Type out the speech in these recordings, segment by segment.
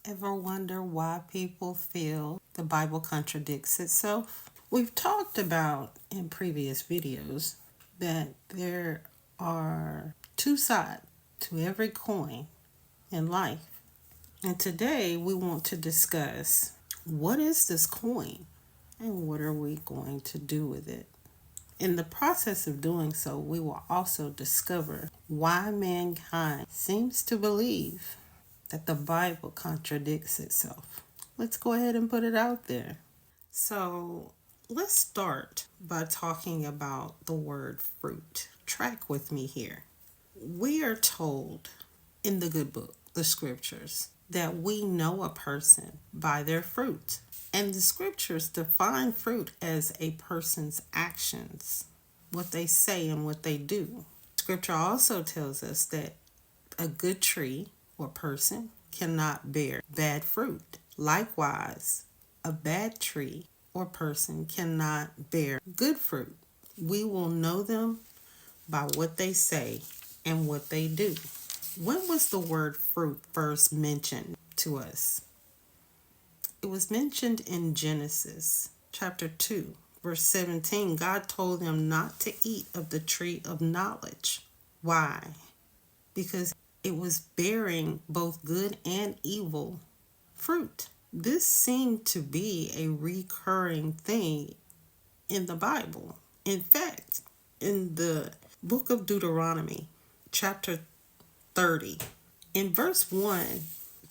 Ever wonder why people feel the Bible contradicts itself? We've talked about in previous videos that there are two sides to every coin in life. And today we want to discuss what is this coin and what are we going to do with it? In the process of doing so, we will also discover why mankind seems to believe that the Bible contradicts itself. Let's go ahead and put it out there. So, let's start by talking about the word fruit. Track with me here. We are told in the good book, the scriptures, that we know a person by their fruit. And the scriptures define fruit as a person's actions, what they say and what they do. Scripture also tells us that a good tree or person cannot bear bad fruit. Likewise, a bad tree or person cannot bear good fruit. We will know them by what they say and what they do. When was the word fruit first mentioned to us? It was mentioned in Genesis chapter 2, verse 17. God told them not to eat of the tree of knowledge. Why? Because it was bearing both good and evil fruit. This seemed to be a recurring thing in the Bible. In fact, in the book of Deuteronomy, chapter 30, in verse 1,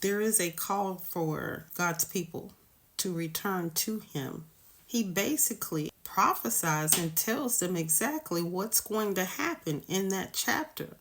there is a call for God's people to return to Him. He basically prophesies and tells them exactly what's going to happen in that chapter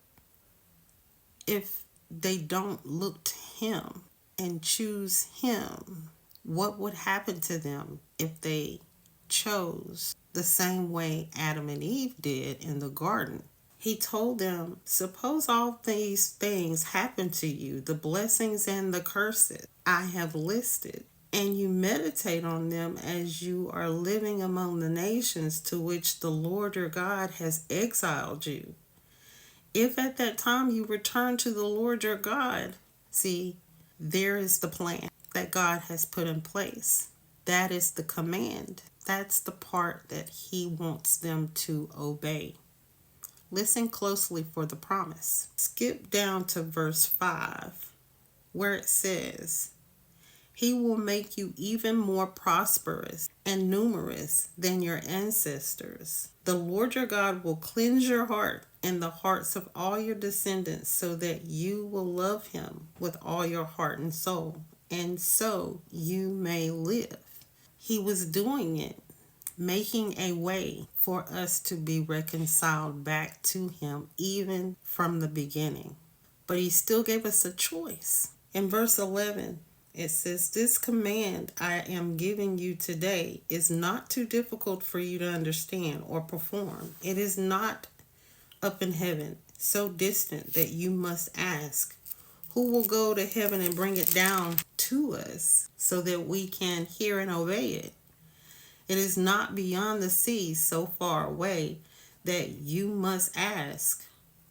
if they don't look to Him and choose Him. What would happen to them if they chose the same way Adam and Eve did in the garden? He told them, suppose all these things happen to you, the blessings and the curses I have listed, and you meditate on them as you are living among the nations to which the Lord your God has exiled you. If at that time you return to the Lord your God, see, there is the plan that God has put in place. That is the command. That's the part that He wants them to obey. Listen closely for the promise. Skip down to verse 5, where it says, He will make you even more prosperous and numerous than your ancestors. The Lord your God will cleanse your heart and the hearts of all your descendants so that you will love Him with all your heart and soul, and so you may live. He was doing it, making a way for us to be reconciled back to Him even from the beginning. But He still gave us a choice. In verse 11, it says, This command I am giving you today is not too difficult for you to understand or perform. It is not up in heaven, so distant that you must ask, who will go to heaven and bring it down to us so that we can hear and obey it? It is not beyond the sea so far away that you must ask,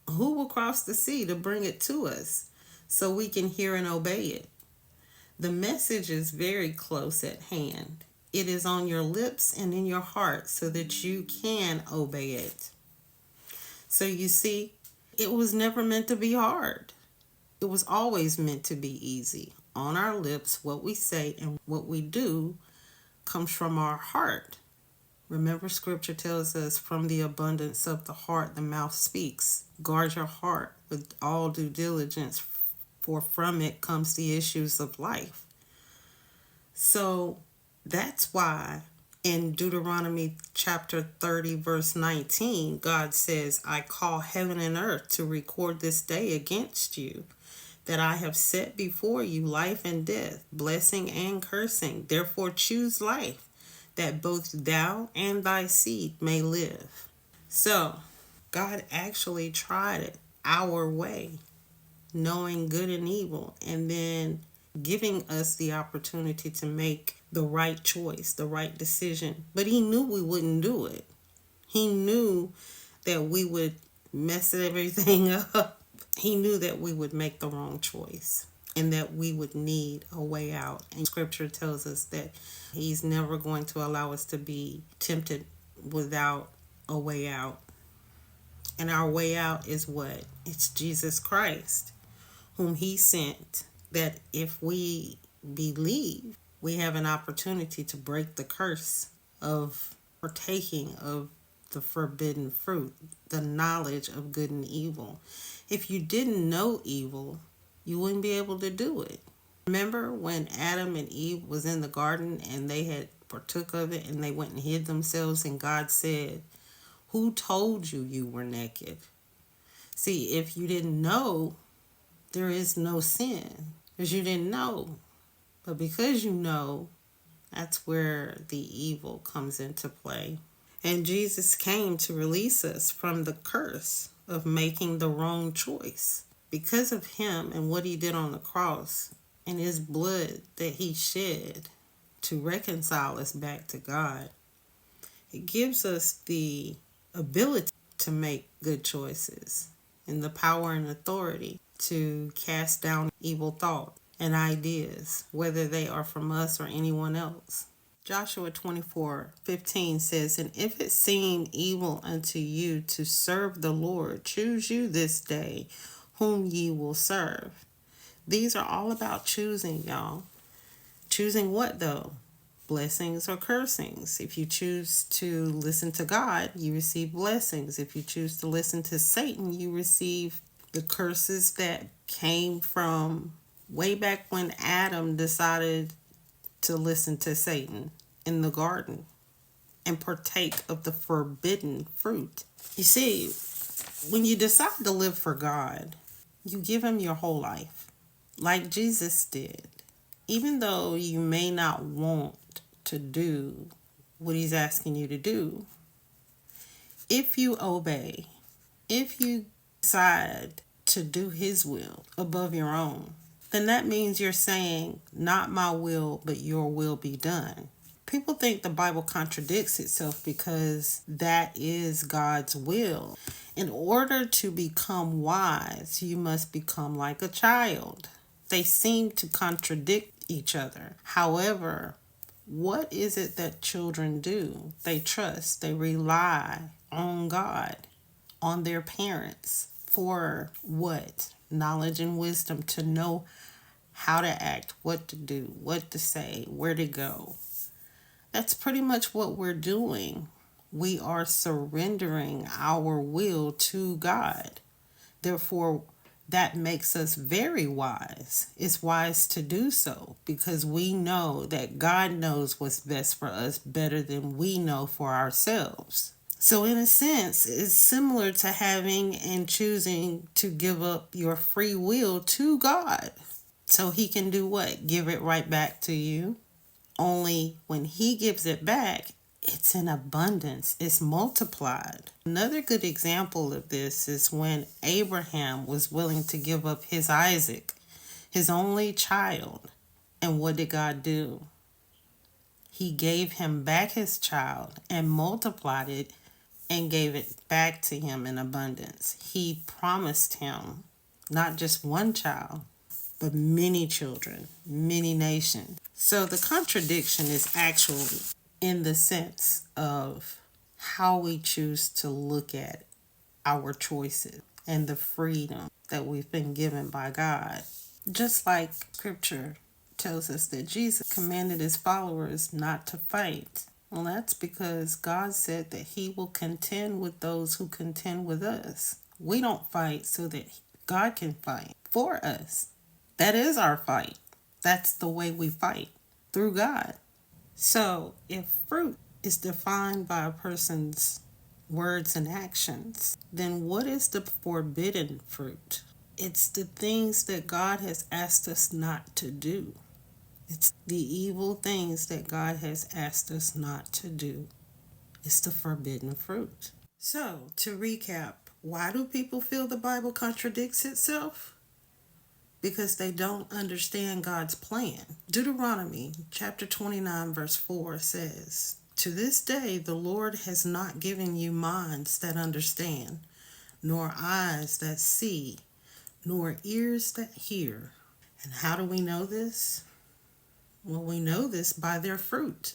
who will cross the sea to bring it to us so we can hear and obey it? The message is very close at hand. It is on your lips and in your heart so that you can obey it. So you see, it was never meant to be hard. It was always meant to be easy. On our lips, what we say and what we do comes from our heart. Remember, scripture tells us from the abundance of the heart, the mouth speaks. Guard your heart with all due diligence, for from it comes the issues of life. So that's why in Deuteronomy chapter 30, verse 19, God says, I call heaven and earth to record this day against you, that I have set before you life and death, blessing and cursing. Therefore choose life, that both thou and thy seed may live. So, God actually tried it our way, knowing good and evil, and then giving us the opportunity to make the right choice, the right decision. But He knew we wouldn't do it. He knew that we would mess everything up. He knew that we would make the wrong choice. and that we would need a way out. And scripture tells us that he's never going to allow us to be tempted without a way out. And our way out is what? It's Jesus Christ, whom he sent, that if we believe, we have an opportunity to break the curse of partaking of the forbidden fruit, the knowledge of good and evil. If you didn't know evil, you wouldn't be able to do it. Remember when Adam and Eve was in the garden and they had partook of it and they went and hid themselves, and God said, "Who told you you were naked?" See, if you didn't know, there is no sin, because you didn't know. But because you know, that's where the evil comes into play. And Jesus came to release us from the curse of making the wrong choice. Because of him and what he did on the cross and his blood that he shed to reconcile us back to God, it gives us the ability to make good choices and the power and authority to cast down evil thoughts and ideas, whether they are from us or anyone else. Joshua 24:15 says, "And if it seem evil unto you to serve the Lord, choose you this day whom ye will serve." These are all about choosing, y'all. Choosing what though? Blessings or cursings. If you choose to listen to God, you receive blessings. If you choose to listen to Satan, you receive the curses that came from way back when Adam decided to listen to Satan in the garden and partake of the forbidden fruit. You see, when you decide to live for God, you give him your whole life, like Jesus did. Even though you may not want to do what he's asking you to do, if you obey, if you decide to do his will above your own, then that means you're saying, "Not my will, but your will be done." People think the Bible contradicts itself because that is God's will. In order to become wise, you must become like a child. They seem to contradict each other. However, what is it that children do? They trust, they rely on God, on their parents for what? Knowledge and wisdom, to know how to act, what to do, what to say, where to go. That's pretty much what we're doing. We are surrendering our will to God. Therefore, that makes us very wise. It's wise to do so because we know that God knows what's best for us better than we know for ourselves. So in a sense, it's similar to having and choosing to give up your free will to God. So he can do what? Give it right back to you. Only when he gives it back, it's in abundance. It's multiplied. Another good example of this is when Abraham was willing to give up his Isaac, his only child. And what did God do? He gave him back his child and multiplied it and gave it back to him in abundance. He promised him not just one child, but many children, many nations. So the contradiction is actually in the sense of how we choose to look at our choices and the freedom that we've been given by God. Just like scripture tells us that Jesus commanded his followers not to fight. Well, that's because God said that he will contend with those who contend with us. We don't fight so that God can fight for us. That is our fight. That's the way we fight, through God. So if fruit is defined by a person's words and actions, then what is the forbidden fruit? It's the things that God has asked us not to do. It's the evil things that God has asked us not to do. It's the forbidden fruit. So, to recap, why do people feel the Bible contradicts itself? Because they don't understand God's plan. Deuteronomy chapter 29 verse 4 says, "To this day the Lord has not given you minds that understand, nor eyes that see, nor ears that hear, And how do we know this? Well, we know this by their fruit.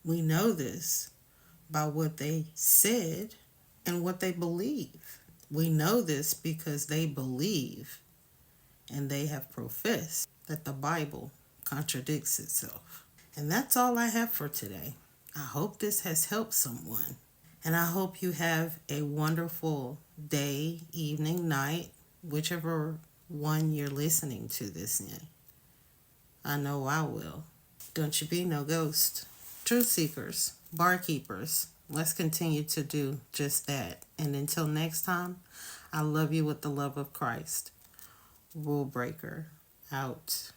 We know this by what they said and what they believe. We know this because they believe and they have professed that the Bible contradicts itself. And that's all I have for today. I hope this has helped someone. And I hope you have a wonderful day, evening, night, whichever one you're listening to this in. I know I will. Don't you be no ghost. Truth seekers, barkeepers, let's continue to do just that. And until next time, I love you with the love of Christ. Rulebreakher out.